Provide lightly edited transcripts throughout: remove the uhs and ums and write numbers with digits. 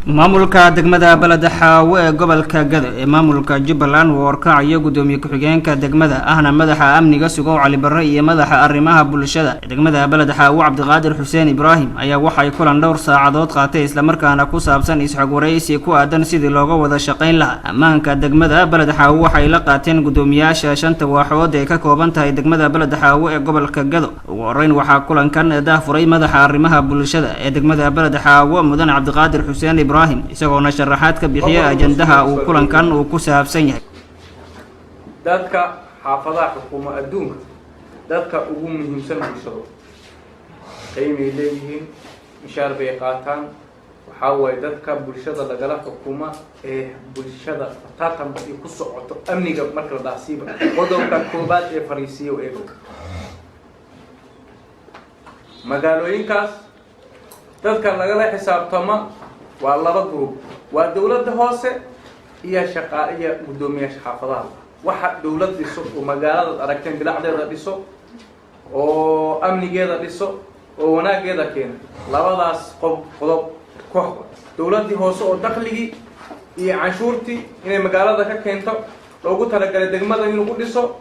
maamulka degmada balad xaawo ee gobolka Gado ee maamulka Jubbaland oo warkacayo gudoomiye ku-xigeenka degmada ahna madaxa amniga sugo Cali Barre iyo madaxa arrimaha bulshada degmada balad xaawo Cabdiqaadir Xuseen Ibraahim ayaa waxay kulan dhowr saacadood qaatay isla markaana ku saabsan isxog wareysi ku aadan sidii looga wada shaqeyn lahaa ammaanka degmada balad xaawo waxay la qaateen gudoomiyaasha shanta waaxood ee ka kooban tahay degmada balad xaawo ee gobolka Gado ugu horeyn waxaa kulankan daafuray madaxa arrimaha bulshada ee degmada balad xaawo mudan Cabdiqaadir Xuseen Ibraahim isagoo sharaxaad ka bixiya ajandaha uu kulankan uu ku saabsan yahay dadka xaafadaha xukuuma adduunka dadka ugu muhiimsan bulshada qiimay leeyihiin mishaar bay qaataan waxa way dadka bulshada lagala xukuuma ee bulshada taatan ay ku socoto amniga marka la dhaasiiba qodobka koobaad ee fariisiyo ee magaalooyinkaas dadka lagala xisaabtama waa laba group waa dawladda hoose iyo shaqaaliya gudoomiyaasha xaafadaha waxa dawladda dhiso oo magaalada aragteen bilacdeeda dhiso oo amnigeeda dhiso oo wanaageeda keena labadaas qodob koox dawladda hoose oo dakhliga iyo canshuurtii inay magaalada ka keento loogu talagalay degmada in lagu dhiso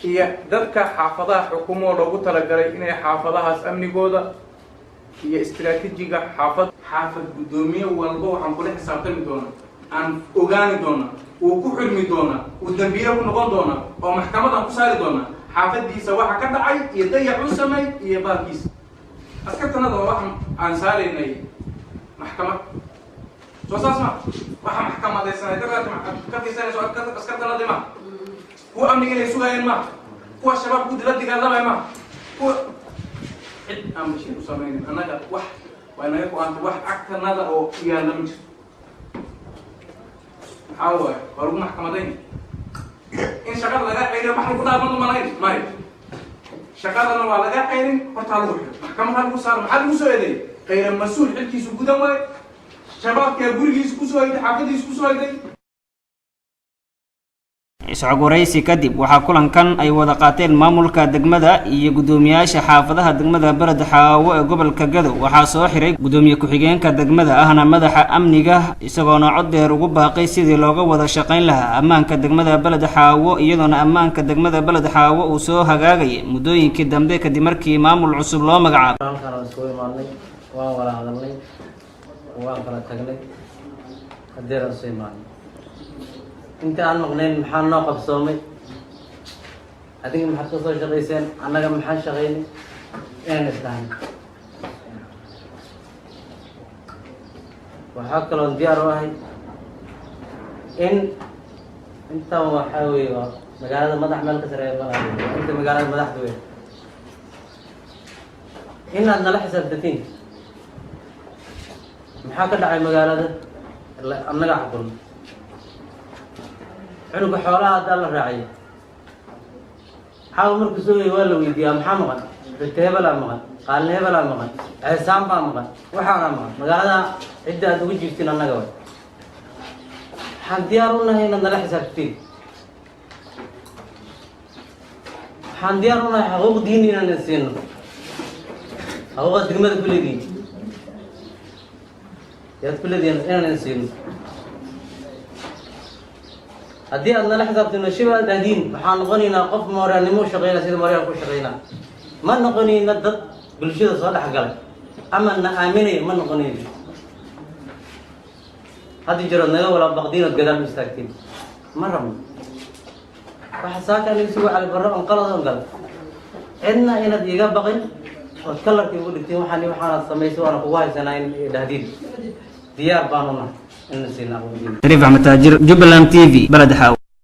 iyo dadka xaafadaha xukuumo loogu talagalay inay xaafadahaas amnigooda iyo istiraatiijiga xaafad gudoomiye walba waxaan kula xisaabtami doonaa aan ogaani doonaa uu ku xirmi doonaa uu dambiile ku noqon doonaa oo maxkamadan ku saari doonaa xaafadiisa waxa ka dhacay iyo dayac u sameey iyo baalkiisa askartanada waxaan aan saaraynay maxkamad soo saasma waxa maxkamadaysanay dadka ka fiirsanayso askartanada ma kuwa amniga inay sugayeen ma kuwa shabaab ku dila dagaalamay ma kuwa am shii u sameeyay anaga wax وأنا يكون أنت واحد أكثر نادا أو يانا مش حاول قالوا محكمة دين إن شغال لقى عيرة محل كذا ما نايم ماي شغال أنا ولا لقى عيرين وتعالوا محكمة هالمو صار محل مو سويدي غير مسؤول حكي سكوتا ماي شباب كبري يسكو سويدي حافظ يسكو سويدي isxog wareysi kadib waxa kulankan ay wada qaateen maamulka degmada iyo gudoomiyaasha xaafadaha degmada balad xaawo ee gobolka Gado waxa soo xiray gudoomiye ku-xigeenka degmada ahna madaxa amniga isagoo cod dheer ugu baaqay sidii looga wada shaqeyn lahaa ammaanka degmada balad xaawo iyadoona ammaanka degmada balad xaawo uu soo hagaagay muddooyinkii dambe kadib markii maamul cusub loo magacaabay waan wala hadalnay waan kala tagnay hadeer aan انت عن مغنين محل ناقب صومي هذيك محل صوت شغيسين أنا كم محل شغيني إيه نسلان وحق لون ديار واحد إن أنت وحاوي مقالة مدح ملك سريع بنا أنت مقالة مدح دوي إن عندنا لحسب دتين محاكل على مقالة ده أنا قاعد أقول عنق حوالها دال الرعية حاول مركز سوي ولا ويديا محمد بالتهبة لا مغن قال نهبة لا مغن عسام با مغن وحنا مغن مقالة عدة توجي فتنا نجوا حنديارنا هنا نلا حساب كتير حنديارنا حقوق ديننا نسينا حقوق ديننا كل دين يا كل دين أنا نسينا هدي أنا لحظة إنه شبه دين حنقنينا قف مرة نمو شغينا سيد مرة كل شغينا ما نقني ندد كل شيء صالح قال أما أن آمني ما نقني هذه جرنا ولا بقدين الجدال مستكتين مرة فحساك أن يسوي على البر انقلض انقلض إننا هنا ديجا بقين وتكلم يقول لك تيم حني وحنا سميسو أنا قواي سنين دهديد ديار بانونا شريف أحمد تاجر جبلان TV بلد حاو.